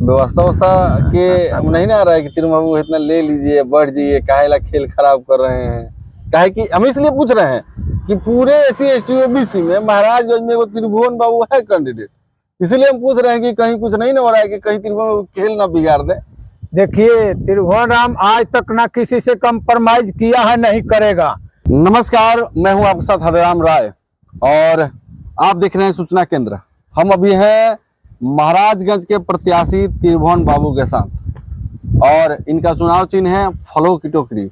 व्यवस्था के नहीं ना आ रहा है कि तिरुवन बाबू इतना ले लीजिए, बढ़ जाइए, काहे ला खेल खराब कर रहे हैं। काहे कि हम इसलिए पूछ रहे हैं कि पूरे SC/ST OBC में महाराजगंज में वो त्रिभुवन बाबू है कैंडिडेट, इसलिए हम पूछ रहे हैं कि कहीं कुछ नहीं ना हो रहा है कि कहीं त्रिभुवन बाबू खेल ना बिगाड़ दे। देखिए, त्रिभुवन राम आज तक ना किसी से कंप्रोमाइज किया है, नहीं करेगा। नमस्कार, मैं हूं आपके साथ हरिराम राय और आप देख रहे हैं सूचना केंद्र। हम अभी हैं महाराजगंज के प्रत्याशी त्रिभुवन बाबू के साथ और इनका चुनाव चिन्ह है फलों की टोकरी।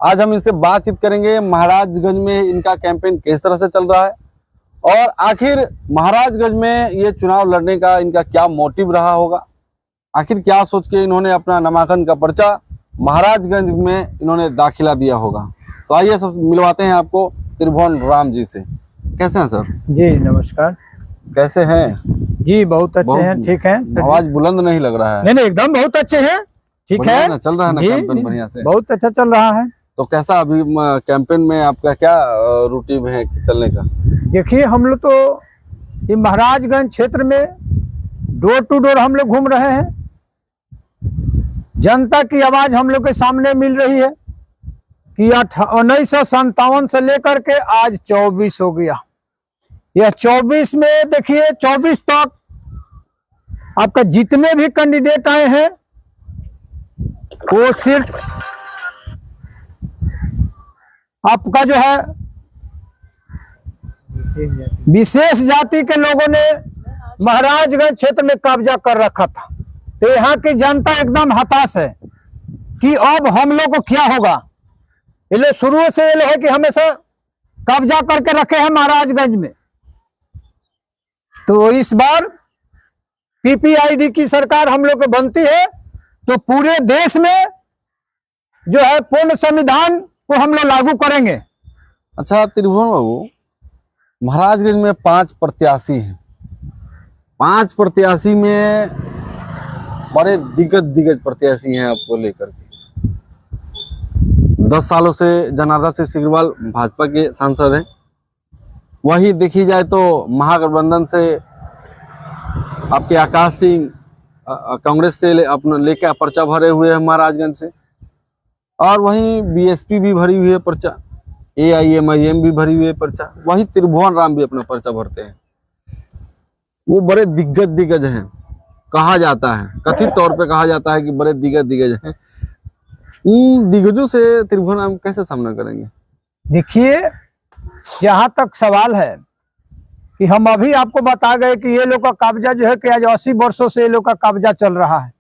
आज हम इनसे बातचीत करेंगे महाराजगंज में इनका कैंपेन किस तरह से चल रहा है और आखिर महाराजगंज में ये चुनाव लड़ने का इनका क्या मोटिव रहा होगा, आखिर क्या सोच के इन्होंने अपना नामांकन का पर्चा महाराजगंज में इन्होंने दाखिला दिया होगा। तो आइए सब मिलवाते हैं आपको त्रिभुवन राम जी से। कैसे हैं सर? जी नमस्कार। कैसे हैं जी? बहुत अच्छे हैं, ठीक है। आवाज बुलंद नहीं लग रहा है। नहीं, एकदम बहुत अच्छे हैं, ठीक है ना, चल रहा है ना कैंपेन बढ़िया से? बहुत अच्छा चल रहा है। तो कैसा अभी कैंपेन में आपका क्या रूटीन है चलने का? देखिए, हम लोग तो ये महाराजगंज क्षेत्र में डोर टू डोर हम लोग घूम रहे हैं। जनता की आवाज हम लोग के सामने मिल रही है कि 1957 से लेकर के आज 24 हो गया। यह 24 में देखिए, 24 तक आपका जितने भी कैंडिडेट आए हैं वो सिर्फ आपका जो है विशेष जाति के लोगों ने महाराजगंज क्षेत्र में कब्जा कर रखा था। तो यहाँ की जनता एकदम हताश है कि अब हम लोग को क्या होगा। ये लोग शुरू से ये है कि हमेशा कब्जा करके रखे हैं महाराजगंज में। तो इस बार PPID की सरकार हम लोग को बनती है तो पूरे देश में जो है पूर्ण संविधान को हम लोग लागू करेंगे। अच्छा त्रिभुवन बाबू, महाराजगंज में 5 प्रत्याशी हैं। 5 प्रत्याशी में बड़े दिग्गज प्रत्याशी हैं आपको लेकर के। 10 सालों से जनार्दन सिंह सिग्रीवाल भाजपा के सांसद हैं। वही देखी जाए तो महागठबंधन से आपके आकाश सिंह कांग्रेस से अपना लेकर पर्चा भरे हुए हैं महाराजगंज से, और वहीं BSP भी भरी हुई है पर्चा, AIMIM भी भरी हुई है पर्चा। वहीं त्रिभुवन राम भी अपना पर्चा भरते हैं। वो बड़े दिग्गज हैं, कहा जाता है, कथित तौर पे कहा जाता है कि बड़े दिग्गज हैं। उन दिग्गजों से त्रिभुवन राम कैसे सामना करेंगे? देखिए, जहां तक सवाल है कि हम अभी आपको बता गए कि ये लोग का कब्जा जो है कि आज 80 वर्षों से ये लोग का कब्जा चल रहा है।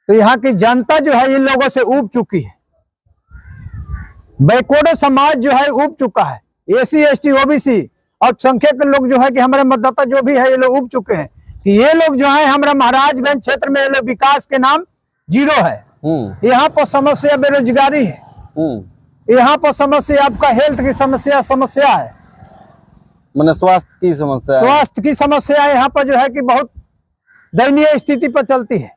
तो यहाँ की जनता जो है इन लोगों से ऊब चुकी है। बैकवर्ड समाज जो है ऊब चुका है। SC/ST OBC अल्पसंख्यक लोग जो है कि हमारे मतदाता जो भी है ये लोग ऊब चुके हैं कि ये लोग जो है हमारा महाराजगंज क्षेत्र में ये लोग विकास के नाम जीरो है। यहाँ पर समस्या बेरोजगारी है, यहाँ पर समस्या आपका हेल्थ की समस्या है, मैंने स्वास्थ्य की समस्या यहाँ पर जो है कि बहुत दयनीय स्थिति पर चलती है।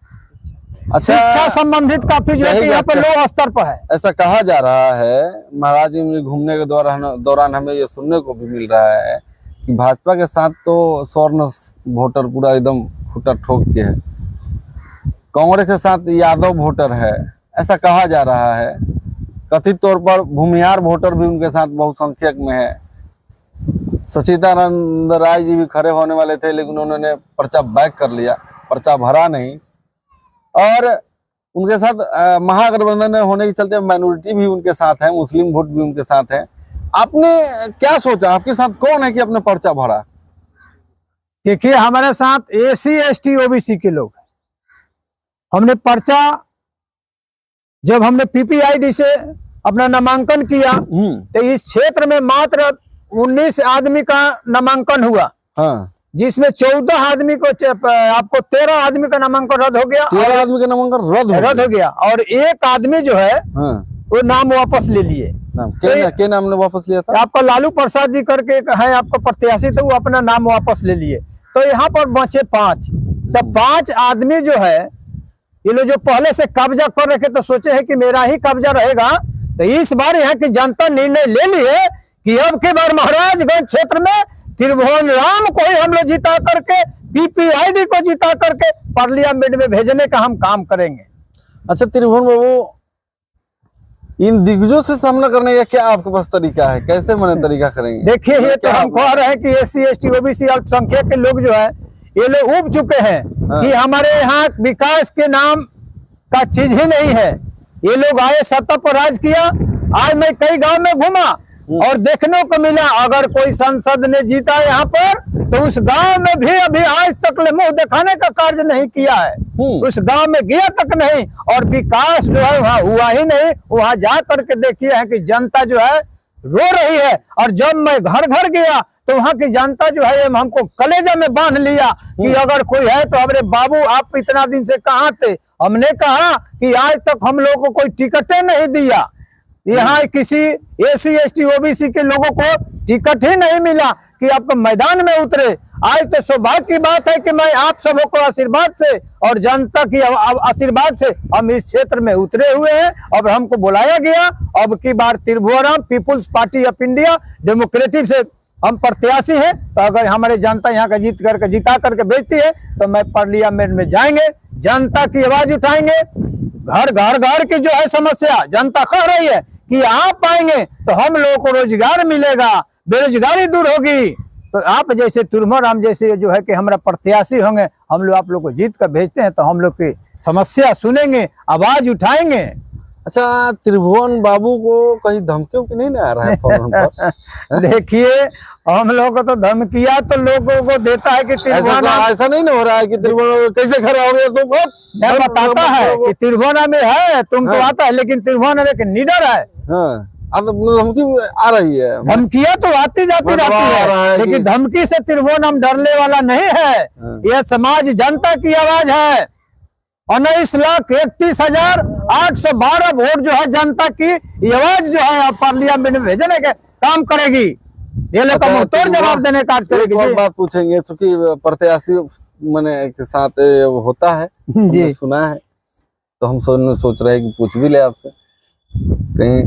अच्छा, शिक्षा संबंधित काफी जो है यहाँ पर लो स्तर पर है। ऐसा कहा जा रहा है, महाराजगंज में घूमने के दौरान हमें ये सुनने को भी मिल रहा है कि भाजपा के साथ तो स्वर्ण वोटर पूरा एकदम फुटा ठोक के है, कांग्रेस के साथ यादव वोटर है, ऐसा कहा जा रहा है। कथित तौर पर भूमिहार वोटर भी उनके साथ बहुसंख्यक में है। सचिदानंद राय जी भी खड़े होने वाले थे लेकिन उन्होंने पर्चा बैक कर लिया, पर्चा भरा नहीं। और उनके साथ महागठबंधन होने के चलते माइनॉरिटी भी उनके साथ है, मुस्लिम वोट भी उनके साथ है। आपने क्या सोचा, आपके साथ कौन है कि आपने पर्चा भरा? देखिए, हमारे साथ SC/ST OBC के लोग, हमने पर्चा जब हमने PPID से अपना नामांकन किया तो इस क्षेत्र में मात्र 19 आदमी का नामांकन हुआ। हाँ। जिसमें 14 आदमी को आपको 13 आदमी का नामांकन रद्द हो गया। 13 आदमी का नामांकन रद्द हो गया और एक आदमी जो है वो नाम वापस ले लिए। क्या नाम ने वापस लिया था? आपका लालू प्रसाद जी करके है आपका प्रत्याशी, तो वो अपना नाम वापस ले लिए। तो यहाँ पर बचे 5। तो 5 आदमी जो है ये लोग जो पहले से कब्जा कर रखे तो सोचे है कि मेरा ही कब्जा रहेगा। तो इस बार यहाँ की जनता निर्णय ले लिए कि अब के बार महाराजगंज क्षेत्र में त्रिभुवन राम को ही हम लोग जिता करके पीपीआईडी को जिता करके पार्लियामेंट में भेजने का हम काम करेंगे। अच्छा त्रिभुवन बाबू, इन दिग्गजों से सामना करने का क्या आपके पास तरीका है, कैसे मैंने तरीका करेंगे? देखिए ये तो हम कह रहे हैं कि एससी एसटी ओबीसी अल्पसंख्यक के लोग जो है ये लोग उब चुके हैं कि हमारे यहाँ विकास के नाम का चीज ही नहीं है। ये लोग आए सत्ता पर राज किया। आज मैं कई गांव में घूमा और देखने को मिला, अगर कोई संसद ने जीता यहाँ पर तो उस गांव में भी अभी आज तक मुंह दिखाने का कार्य नहीं किया है। उस गांव में गया तक नहीं, और विकास जो है वहाँ हुआ ही नहीं। वहां जा करके देखिए है कि जनता जो है रो रही है। और जब मैं घर घर गया तो वहाँ की जनता जो है हमको कलेजा में बांध लिया कि अगर कोई है तो अरे बाबू आप इतना दिन से कहाँ थे। हमने कहा कि आज तक हम लोगों को कोई टिकटें नहीं दिया, यहाँ किसी एससी एसटी ओबीसी के लोगों को टिकट ही नहीं मिला कि आप मैदान में उतरे। आज तो सौभाग्य की बात है कि मैं आप सबों को आशीर्वाद से और जनता की आशीर्वाद से हम इस क्षेत्र में उतरे हुए हैं। अब हमको बुलाया गया, अब की बार Tribhuvan People's Party of India Democratic से हम प्रत्याशी हैं। तो अगर हमारे जनता यहाँ का जिता करके भेजती है तो मैं पार्लियामेंट में जाएंगे, जनता की आवाज उठाएंगे। घर की जो है समस्या जनता कह रही है कि आप आएंगे तो हम लोगों को रोजगार मिलेगा, बेरोजगारी दूर होगी। तो आप जैसे त्रिभुवन राम जैसे जो है कि हमारा प्रत्याशी होंगे, हम लोग आप लोग को जीत कर भेजते हैं तो हम लोग की समस्या सुनेंगे, आवाज उठाएंगे। अच्छा त्रिभुवन बाबू को कहीं धमकी उमकी नहीं आ रहा है फोन पर? देखिए हम लोग को तो धमकिया तो लोगों को देता है कि ऐसा नहीं ना हो रहा है कि त्रिभुवन कैसे खड़ा हो गया? तो बहुत बताता है कि त्रिभुवन में है, तुम तो आता है, लेकिन त्रिभुवन में एक लीडर है। अब धमकी आ रही है, धमकियां तो आती जाती रहती है, लेकिन धमकी से त्रिभुवन हम डरने वाला नहीं है। यह समाज जनता की आवाज है। 19,31,812 वोट जो है जनता की आवाज जो है पार्लियामेंट में भेजने के काम करेगी। ये लोग का मुंहतोड़ जवाब देने का करेगी। एक बात पूछेंगे, चूंकि प्रत्याशी मैंने के साथ होता है जी, सुना है, तो हम सोच रहे हैं कि पूछ भी ले आपसे, कहीं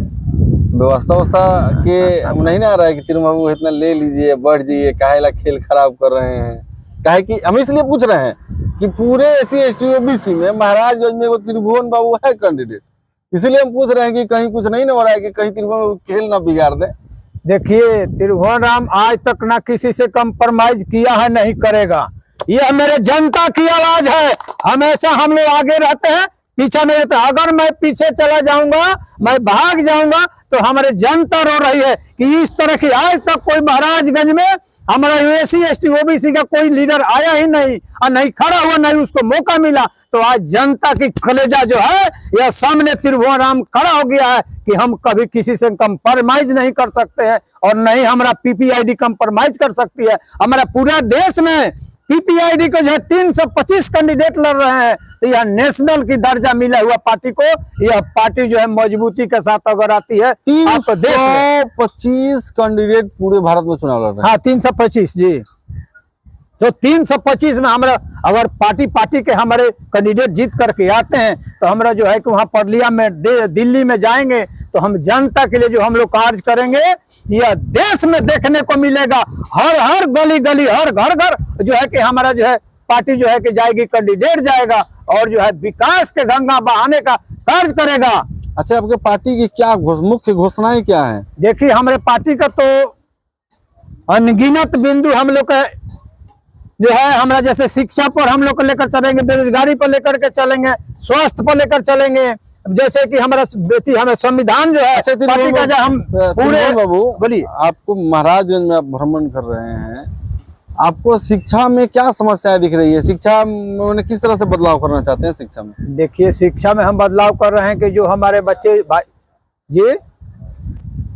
व्यवस्था के नहीं ना आ रहा है कि त्रिभुवन बाबू इतना ले लीजिए, बढ़ जाइए, काहेला खेल खराब कर रहे हैं? काहे कि हम इसलिए पूछ रहे हैं कि पूरे एससी एसटी ओबीसी में महाराजगंज में वो त्रिभुवन बाबू है कैंडिडेट, इसलिए हम पूछ रहे हैं कि कहीं कुछ नहीं ना हो रहा है कि कहीं त्रिभुवन बाबू खेल ना बिगाड़ दे। देखिए त्रिभुवन राम आज तक ना किसी से कंप्रोमाइज किया है, नहीं करेगा। यह मेरे जनता की आवाज है। हमेशा हम लोग आगे रहते हैं, पीछे नहीं रहते। अगर मैं पीछे चला जाऊंगा, मैं भाग जाऊंगा तो हमारे जनता रो रही है कि इस तरह की आज तक कोई महाराजगंज में हमारा एससी एसटी ओबीसी का कोई लीडर आया ही नहीं और नहीं खड़ा हुआ, नहीं उसको मौका मिला। तो आज जनता की कलेजा जो है यह सामने त्रिभुवन राम खड़ा हो गया है कि हम कभी किसी से कंप्रोमाइज नहीं कर सकते हैं और नहीं हमारा पीपीआईडी कंप्रोमाइज कर सकती है। हमारा पूरा देश में पीपीआईडी को जो है 325 कैंडिडेट लड़ रहे हैं। तो यह नेशनल की दर्जा मिला हुआ पार्टी को, यह पार्टी जो है मजबूती के साथ अगर आती है। 325 कैंडिडेट पूरे भारत में चुनाव लड़ रहे हैं। हाँ 325 जी। तो 325 में हमारा अगर पार्टी के हमारे कैंडिडेट जीत करके आते हैं तो हमारा जो है कि वहाँ पार्लियामेंट दिल्ली में जाएंगे तो हम जनता के लिए जो हम लोग कार्य करेंगे यह देश में देखने को मिलेगा। हर गली गली, हर घर जो है कि हमारा जो है पार्टी जो है कि जाएगी, कैंडिडेट जाएगा और जो है विकास के गंगा बहाने का कार्य करेगा। अच्छा आपके पार्टी की क्या मुख्य घोषणाएं क्या है? देखिए हमारे पार्टी का तो अनगिनत बिंदु हम लोग का जो है, हमारा जैसे शिक्षा पर हम लोग को लेकर चलेंगे, बेरोजगारी पर लेकर के चलेंगे, स्वास्थ्य पर लेकर चलेंगे, जैसे कि हमारा हमें संविधान जो है पार्टी का जो हम पूरे। बाबू बोलिए, आपको महाराजगंज में आप भ्रमण कर रहे हैं, आपको शिक्षा में क्या समस्याएं दिख रही है? शिक्षा में किस तरह से बदलाव करना चाहते हैं शिक्षा में? देखिए शिक्षा में हम बदलाव कर रहे हैं कि जो हमारे बच्चे भाई ये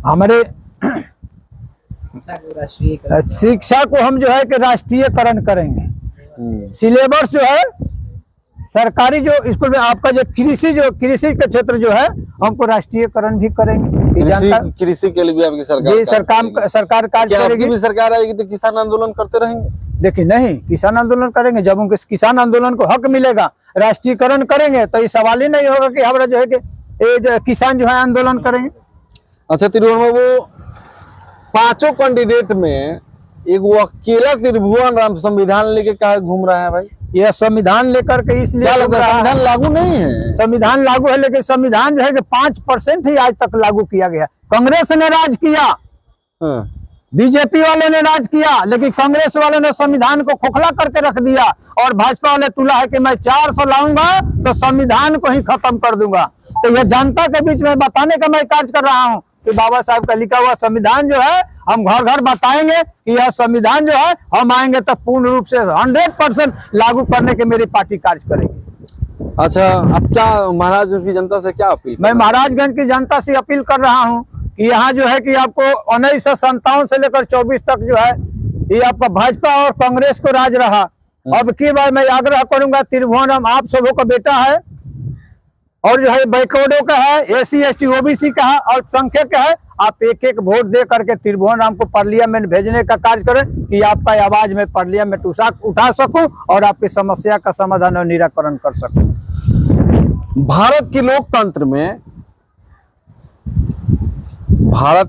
हमारे शिक्षा को हम जो है कि राष्ट्रीयकरण करेंगे। सिलेबस जो है सरकारी जो स्कूल में आपका जो कृषि के क्षेत्र जो है हमको राष्ट्रीयकरण भी करेंगे। कृषि के लिए भी आपकी सरकार कार्य करेगी। भी सरकार आएगी तो किसान आंदोलन करते रहेंगे? देखिए नहीं, किसान आंदोलन करेंगे। जब उनके किसान आंदोलन को हक मिलेगा, राष्ट्रीयकरण करेंगे तो ये सवाल ही नहीं होगा कि हमारा जो है कि किसान जो है आंदोलन करेंगे। अच्छा त्रिभुवन बाबू, 5 कैंडिडेट में एक वो अकेला त्रिभुवन राम संविधान लेके काहे घूम रहा है भाई? यह संविधान लेकर के इसलिए क्या लगता है घूम रहा संविधान लागू नहीं है? संविधान लागू है, लेकिन संविधान जो है कि 5% ही आज तक लागू किया गया। कांग्रेस ने राज किया, हाँ। बीजेपी वाले ने राज किया, लेकिन कांग्रेस वालों ने संविधान को खोखला करके रख दिया, और भाजपा वाले तुला है कि मैं 400 लाऊंगा तो संविधान को ही खत्म कर दूंगा। तो यह जनता के बीच में बताने का मैं कार्य कर रहा हूं कि बाबा साहब का लिखा हुआ संविधान जो है हम घर घर बताएंगे कि यह संविधान जो है हम आएंगे तो पूर्ण रूप से 100% लागू करने के मेरी पार्टी कार्य करेगी। अच्छा, अब क्या महाराजगंज की जनता से क्या अपील? मैं महाराजगंज की जनता से अपील कर रहा हूं कि यहाँ जो है कि आपको 1957 से लेकर 24 तक जो है ये आपका भाजपा और कांग्रेस को राज रहा। अब की बार मैं आग्रह करूंगा, त्रिभुवन राम आप सबों का बेटा है, और जो है बैकवर्डों का है, SC ST OBC का है, अल्पसंख्यक का है। आप एक एक वोट दे करके त्रिभुवन राम को पार्लियामेंट भेजने का कार्य करें कि आपका आवाज में पार्लियामेंट उठा सकूं और आपकी समस्या का समाधान और निराकरण कर सकूं। भारत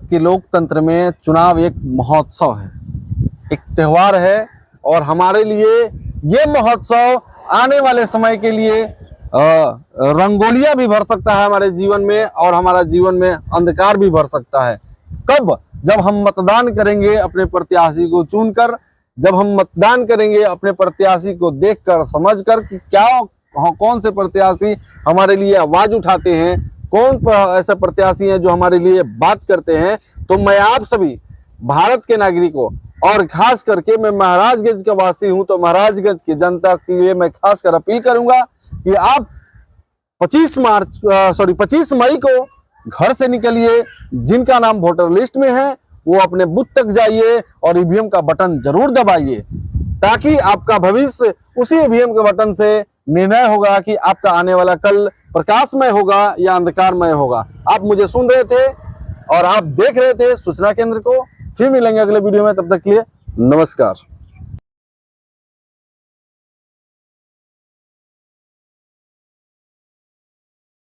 के लोकतंत्र में चुनाव एक महोत्सव है, एक त्योहार है, और हमारे लिए ये महोत्सव आने वाले समय के लिए रंगोलियां भी भर सकता है हमारे जीवन में, और हमारा जीवन में अंधकार भी भर सकता है। कब? जब हम मतदान करेंगे अपने प्रत्याशी को चुनकर, जब हम मतदान करेंगे अपने प्रत्याशी को देखकर समझकर कि कौन से प्रत्याशी हमारे लिए आवाज उठाते हैं, कौन ऐसे प्रत्याशी हैं जो हमारे लिए बात करते हैं। तो मैं आप सभी भारत के नागरिकों, और खास करके मैं महाराजगंज का वासी हूं, तो महाराजगंज की जनता के लिए मैं खासकर अपील करूंगा कि आप 25 मई को घर से निकलिए। जिनका नाम वोटर लिस्ट में है वो अपने बूथ तक जाइए और ईवीएम का बटन जरूर दबाइए, ताकि आपका भविष्य उसी ईवीएम के बटन से निर्णय होगा कि आपका आने वाला कल प्रकाशमय होगा या अंधकारमय होगा। आप मुझे सुन रहे थे और आप देख रहे थे सूचना केंद्र को। फिर मिलेंगे अगले वीडियो में, तब तक के लिए नमस्कार।